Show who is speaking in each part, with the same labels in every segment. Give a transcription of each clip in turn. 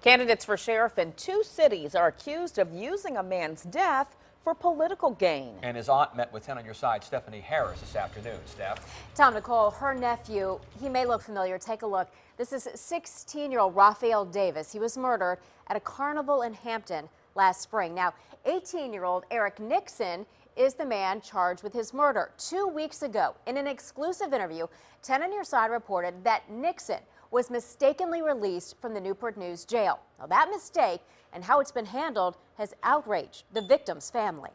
Speaker 1: Candidates for sheriff in 2 cities are accused of using a man's death for political gain.
Speaker 2: And his aunt met with 10 on your side, Stephanie Harris, this afternoon. Steph?
Speaker 3: Tom, Nicole, her nephew, he may look familiar. Take a look. This is 16-year-old Raphael Davis. He was murdered at a carnival in Hampton last spring. Now, 18-year-old Eric Nixon is the man charged with his murder. 2 weeks ago, in an exclusive interview, 10 on your side reported that Nixon was mistakenly released from the Newport News jail. Now, that mistake and how it's been handled has outraged the victim's family.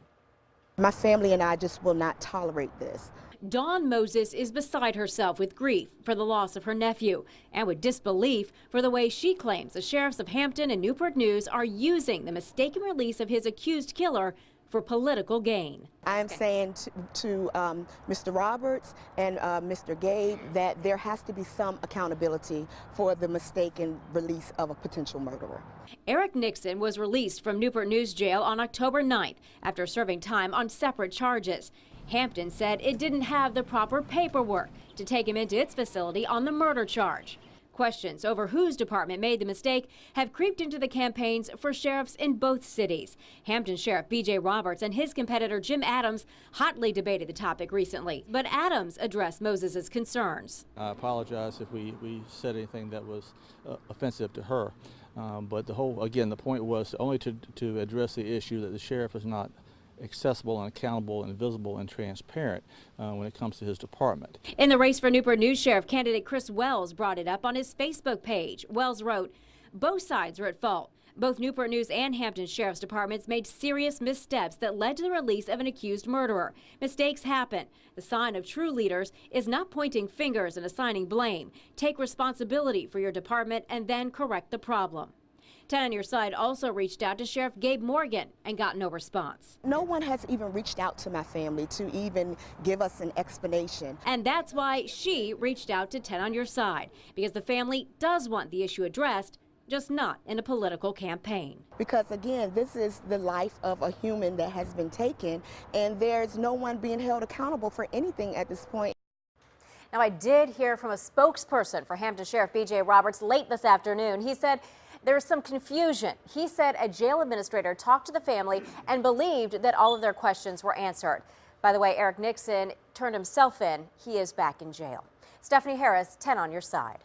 Speaker 4: My family and I just will not tolerate this.
Speaker 5: Dawn Moses is beside herself with grief for the loss of her nephew and with disbelief for the way she claims the sheriffs of Hampton and Newport News are using the mistaken release of his accused killer for political gain.
Speaker 4: I'm saying to Mr. Roberts and Mr. Gabe that there has to be some accountability for the mistaken release of a potential murderer.
Speaker 5: Eric Nixon was released from Newport News jail on October 9th after serving time on separate charges. Hampton said it didn't have the proper paperwork to take him into its facility on the murder charge. Questions over whose department made the mistake have creeped into the campaigns for sheriffs in both cities. Hampton Sheriff B.J. Roberts and his competitor Jim Adams hotly debated the topic recently, but Adams addressed Moses's concerns.
Speaker 6: I apologize if we said anything that was offensive to her, but the point was only to address the issue that the sheriff is not accessible and accountable and visible and transparent when it comes to his department.
Speaker 5: In the race for Newport News Sheriff, candidate Chris Wells brought it up on his Facebook page. Wells wrote, "Both sides are at fault. Both Newport News and Hampton Sheriff's Departments made serious missteps that led to the release of an accused murderer. Mistakes happen. The sign of true leaders is not pointing fingers and assigning blame. Take responsibility for your department and then correct the problem." 10 on your side also reached out to Sheriff Gabe Morgan and got no response.
Speaker 4: No one has even reached out to my family to even give us an explanation.
Speaker 5: And that's why she reached out to 10 on your side, because the family does want the issue addressed, just not in a political campaign.
Speaker 4: Because again, this is the life of a human that has been taken, and there's no one being held accountable for anything at this point.
Speaker 3: Now, I did hear from a spokesperson for Hampton Sheriff B.J. Roberts late this afternoon. He said there's some confusion. He said a jail administrator talked to the family and believed that all of their questions were answered. By the way, Eric Nixon turned himself in. He is back in jail. Stephanie Harris, 10 on your side.